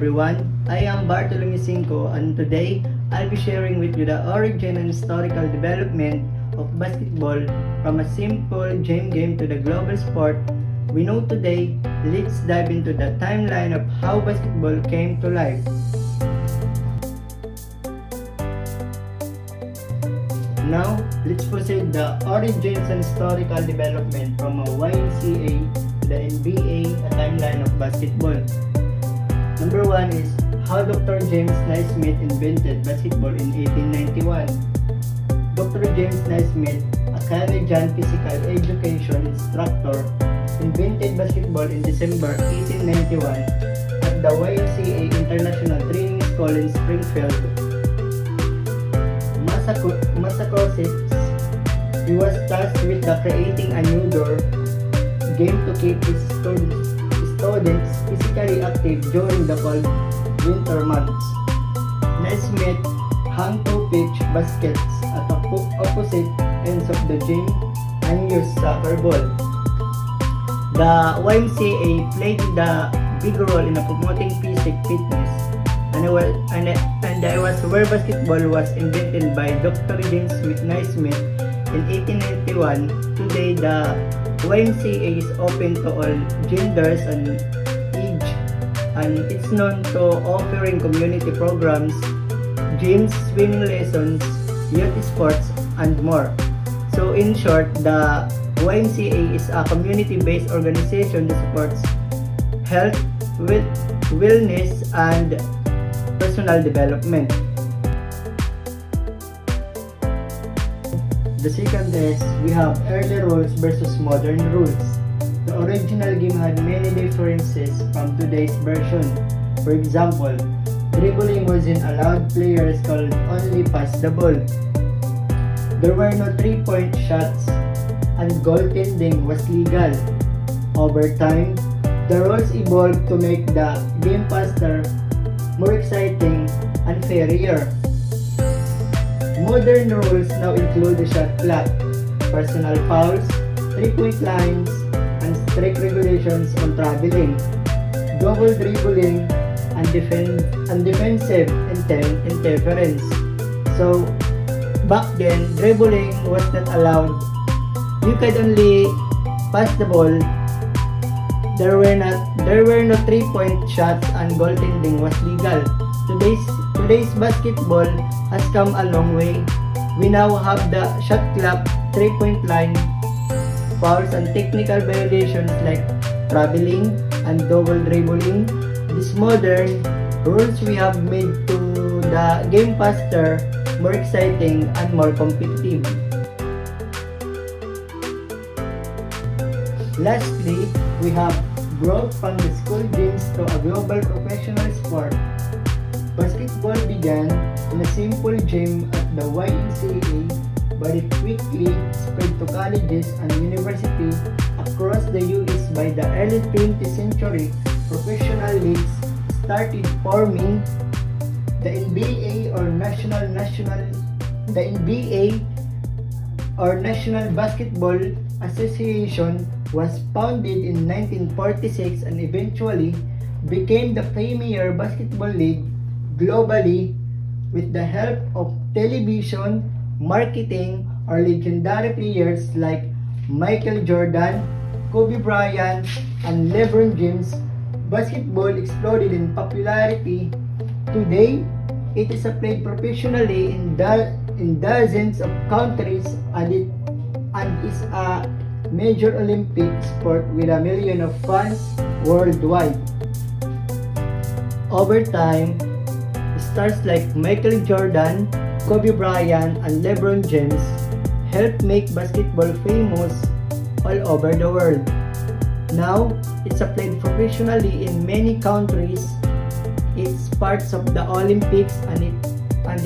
everyone, I am Bartolome Cinco and today I'll be sharing with you the origin and historical development of basketball from a simple game to the global sport we know today. Let's dive into the timeline of how basketball came to life. Now, let's proceed the origins and historical development from a YMCA to the NBA, a timeline of basketball. Number 1 is how Dr. James Naismith invented basketball in 1891. Dr. James Naismith, a Canadian physical education instructor, invented basketball in December 1891 at the YMCA International Training School in Springfield, Massachusetts. He was tasked with creating a new game to keep his students physically active during the cold winter months. Naismith hung 2 pitch baskets at the opposite ends of the gym and used soccer ball. The YMCA played the big role in promoting physical fitness, and I was where basketball was invented by Dr. James Naismith in 1891. Today, the YMCA is open to all genders and age, and it's known to offering community programs, gyms, swimming lessons, youth sports, and more. So in short, the YMCA is a community-based organization that supports health, wellness, and personal development. The second is we have early rules versus modern rules. The original game had many differences from today's version. For example, dribbling wasn't allowed, players could only pass the ball. There were no 3-point shots, and goaltending was legal. Over time, the rules evolved to make the game faster, more exciting, and fairer. Modern rules now include the shot clock, personal fouls, 3-point lines, and strict regulations on traveling, double dribbling, and defensive interference. So, back then, dribbling was not allowed. You could only pass the ball. There were no 3-point shots, and goaltending was legal. Today's basketball has come a long way. We now have the shot clock, 3-point line, fouls, and technical violations like traveling and double dribbling. These modern rules we have made to the game faster, more exciting, and more competitive. Lastly, we have growth from the school games to a global professional sport. Basketball began in a simple gym at the YMCA, but it quickly spread to colleges and universities across the US. By the early 20th century, professional leagues started forming. The NBA or National Basketball Association was founded in 1946 and eventually became the premier basketball league globally. With the help of television, marketing, or legendary players like Michael Jordan, Kobe Bryant, and LeBron James, basketball exploded in popularity. Today, it is played professionally in dozens of countries and is a major Olympic sport with a million of fans worldwide. Over time, stars like Michael Jordan, Kobe Bryant, and LeBron James helped make basketball famous all over the world. Now, it's played professionally in many countries. It's parts of the Olympics and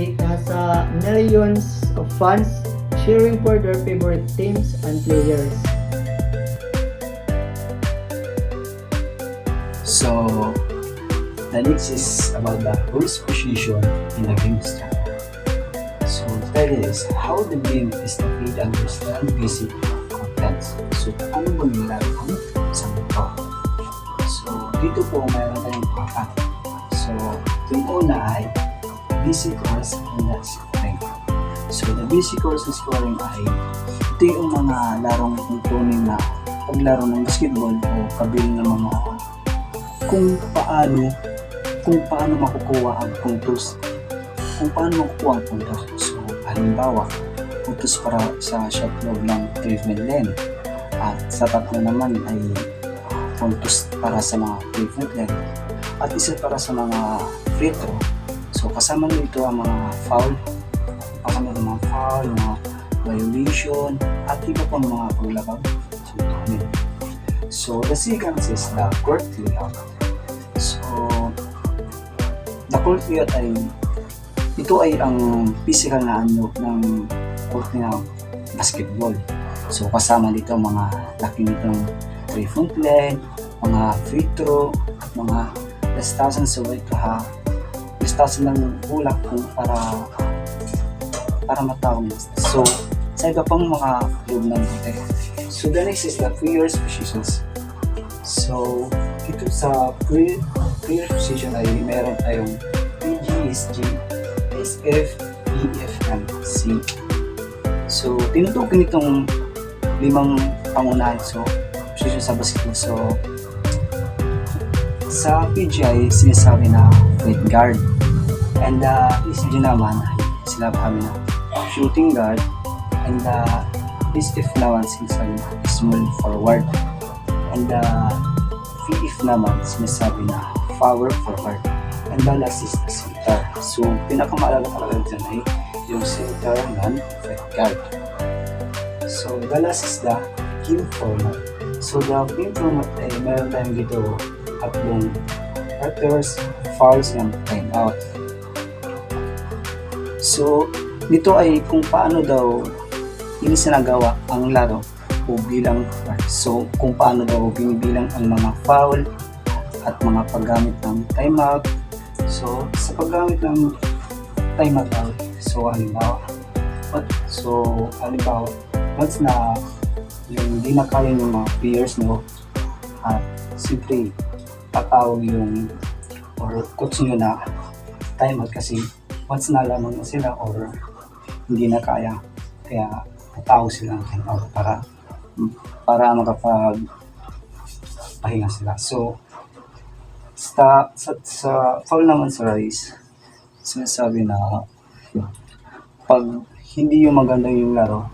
it has millions of fans cheering for their favorite teams and players. So, the next is about the rules position in the game style. So, third is how the game is played and understand basic contents. So, ano ba nilalaro sa mga? So, dito po mayroon tayong 4. So, So, yung una ay basic course and scoring. So, the basic course and scoring ay ito yung mga larong tunay na paglaro ng basketball o kabilang ng mga kung paano makukuha ang puntos. Kung paano makukuha ang puntos. So, halimbawa, puntos para sa shot lob ng 3-point lane. At sa tatlo naman ay puntos para sa mga 3-point lane. At isa para sa mga free throw. So, kasama nito ang mga foul, mga violation, at iba pang mga paglabag. So, the second is the court layout. So, the court layout ay ito ay ang physical na anyo ng court na basketball. So, kasama dito ang mga laki nitong 3-point lane, mga free throw, at mga lastasan sa lastasan ng bulak kung para matawag. So, sa iba pang mga loob ng buti. So, the next is the player's positions. So, dito sa player's position ay meron tayong PG, SG, SF, EF, and C. So, tinutukoy nitong 5 pangunahan position sa basketball. So, sa PG ay sinasabi na point guard. And the SG naman ay sinasabi na shooting guard. And the SF naman sinasabi na small forward. And the VF naman sinasabi na power forward. And the last is the center. So, pinakamaalala talaga dyan ay yung center ng point guard. So, the last is the game format. So, the game format ay meron tayong dito tatlong quarters, fouls, and timeout. So, dito ay kung paano daw inisinagawa ang laro o bilang part. So, kung paano daw binibilang ang mga foul at mga paggamit ng timeout. So, sa paggamit ng timeout, halimbawa, once na yung di na kaya ng mga players mo at simply tatawag yung or coach nyo na timeout kasi once na lamang na sila or hindi na kaya tatawag sila ng timeout para makapagpahinga sila. So, sa foul naman sa race, sinasabi na pag hindi yung maganda yung laro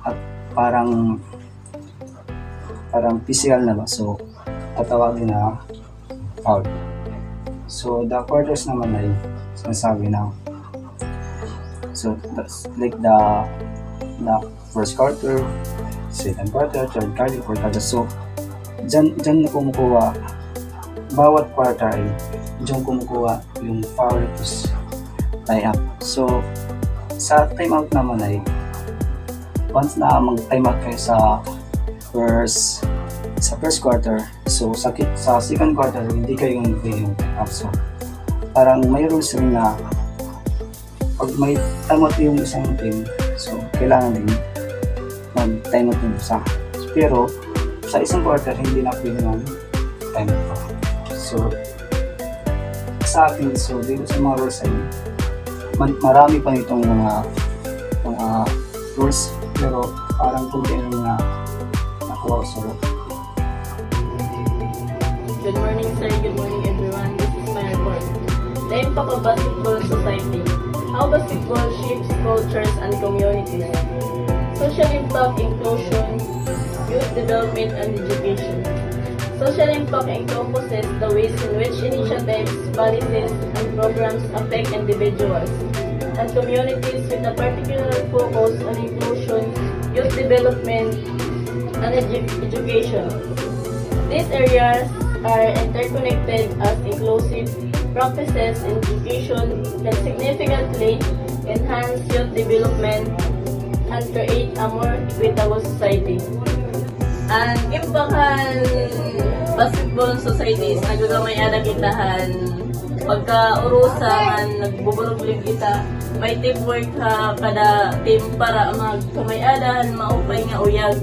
at parang physical na ba, so tatawagin na foul. So the quarters naman ay sinasabi na that's like the first quarter, second quarter, third quarter, fourth quarter. So dyan na kumukuha bawat quarter ay dyan kumukuha yung foul plus tie up. So sa timeout naman ay once na mag-timeout kayo sa first quarter, so sa second quarter hindi kayo yung timeout. So parang may rules rin na pag may timeout yung isang team, so kailangan din mag-timeout yung isa. Pero sa isang quarter hindi na pwede ng timeout. So sa akin, so dito sa mga rules ay marami pa nitong mga rules, pero parang kunti na nakuha. So, good morning sir, good morning everyone. This is my report. The impact of basketball on society. How basketball shapes cultures and communities. Social impact, inclusion, youth development and education. Social impact encompasses the ways in which initiatives, policies, and programs affect individuals and communities with a particular focus on inclusion, youth development, and education. These areas are interconnected as inclusive practices in education can significantly enhance youth development and create a more equitable society. Ang impakan basketball society is nagagamay ada kitahan pagka-urusan, nagbubulog-bulig kita, may teamwork ha kada team para magkamay-adahan, maupay nga uyag.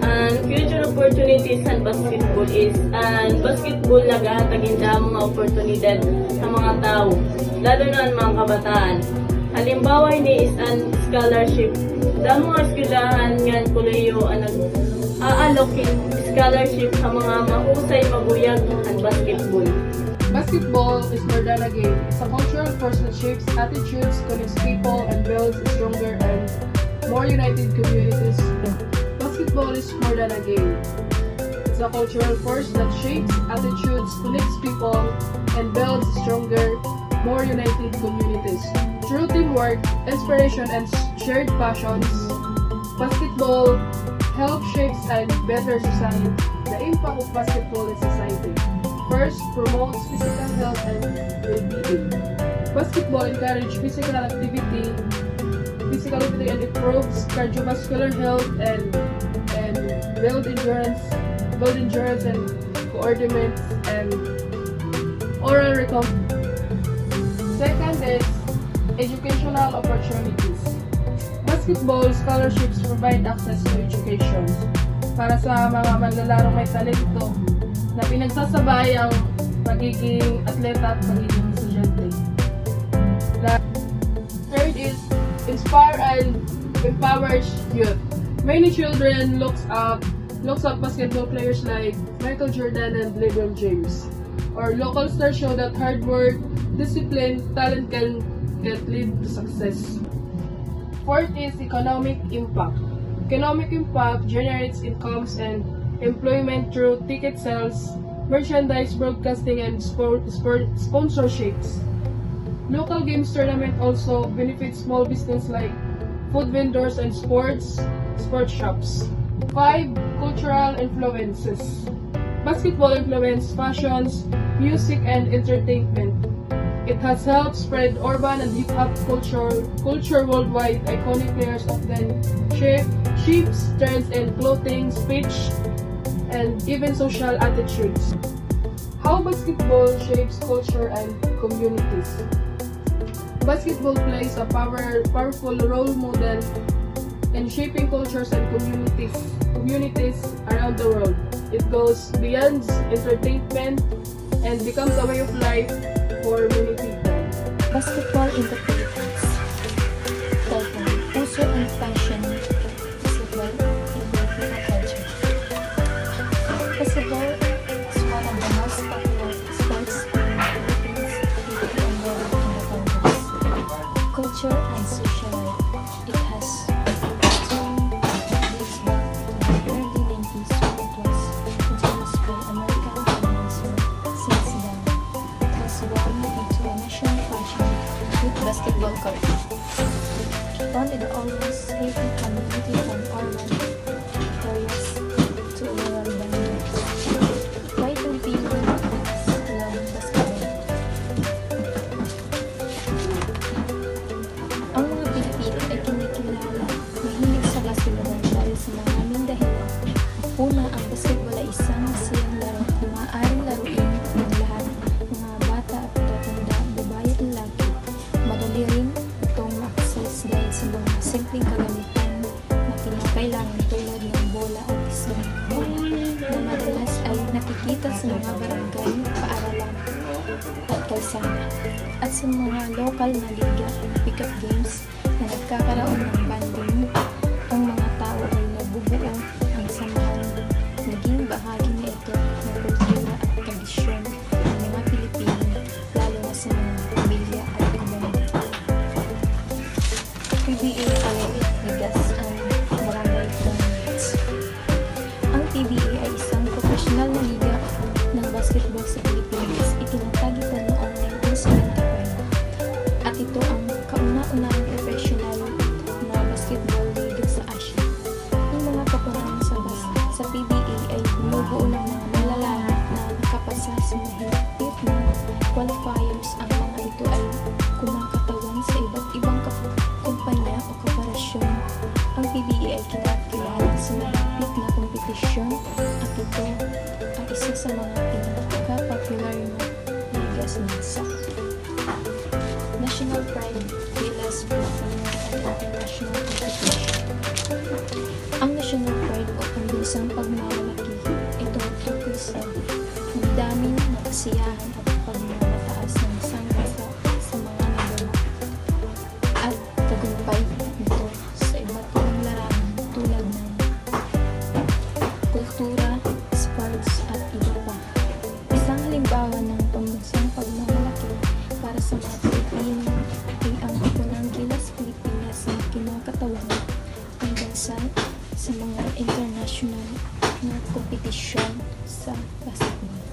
And future opportunities sa basketball is ang basketball nagahatag ang mga oportunidad sa mga tao, lalo na ang mga kabataan. Halimbawa ni is an scholarship. Sa mga eskwelahan nga kolehiyo ang nag-aallokin scholarship sa mga mahusay maguyag ang basketball. Basketball is more than a game. It's a cultural force that shapes attitudes, connects people, and builds stronger and more united communities. Basketball is more than a game. It's a cultural force that shapes attitudes, connects people, and builds stronger, more united communities. Through teamwork, inspiration, and shared passions, basketball helps shape a better society. The impact of basketball in society. First, promotes physical health and well-being. Basketball encourages physical activity and improves cardiovascular health and build endurance and coordinate and oral recovery. Second is educational opportunities. Basketball scholarships provide access to education para sa mga manlalarong may talento na pinagsasabay ang pagiging atleta at pagiging estudyante. Third is inspire and empowers youth. Many children looks up basketball players like Michael Jordan and LeBron James. Our local stars show that hard work, discipline, talent can lead to success. Fourth is economic impact. Economic impact generates incomes and employment through ticket sales, merchandise broadcasting, and sponsorships. Local games tournament also benefits small business like food vendors and sports shops. 5. Cultural influences. Basketball influence fashions, music, and entertainment. It has helped spread urban and hip-hop culture worldwide. Iconic players often shapes trends in clothing, speech, and even social attitudes. How basketball shapes culture and communities. Basketball plays a powerful role model in shaping cultures and communities around the world. It goes beyond entertainment and becomes a way of life for many people. Basketball in the Philippines. Total, puso and passion. Basketball in Filipino culture. Basketball is one of the most popular sports in the Philippines, even in the countries. Culture and social life. It has dates back to the early 90s when it was introduced by American announcer since then. It has grown into a national fashion with basketball court. Found in almost every community from urban areas to rural banlieues. Why do Filipinos love basketball? Ang mga Pilipino ay kinikilala mahilig sa basketball dahil sa maraming dahilan. Una, ang basketball ay isang masayang laro kung maaaring laruin ng lahat, mga bata at tatanda, babae at lalaki. Madali rin itong ma-access dahil sa mga simpleng kagamitan na kinakailangan tulad ng bola at isang bola na madalas ay nakikita sa mga barangay, paaralan at kalsada at sa mga lokal na liga at pick-up games na nagkakaroon ng banding. Ang mga tao ay nabubuo ang samahan, naging bahagi na ito ng kultura at tradisyon ng mga Pilipino, lalo na sa mga pamilya at komunidad. PBA Olympic Ligas ang barangay tournaments. Ang PBA ay isang profesional na liga ng basketball sa Pilipinas. Itinatagitan noong 1975 at ito ang kauna-unahang professional na basketball liga sa Asia. Ang mga kapunan sa PBA ay binubuo ng mga malalaro na nakapasa sa mahigpit na qualifiers. Ang mga ito ay kumakatawan sa iba't ibang kumpanya o korporasyon. Ang PBA ay kinakilala sa mahigpit na kompetisyon at ito ang isa sa mga pinaka-popular na liga sa bansa. National pride, bilas, performance, and international competition. Ang national pride o pambilisang pagmamalaki sa daming kasiyahan at pagmamataas ng isang bansa sa mga nagawa at tagumpay nito sa iba't ibang larangan tulad ng kultura, sports at iba pa. Isang halimbawa ng pambansang pagmamalaki para sa mga Pilipino ay ang Haponang Gilas Pilipinas na kinakatawan ng bansa sa mga international na kompetisyon sa basketball.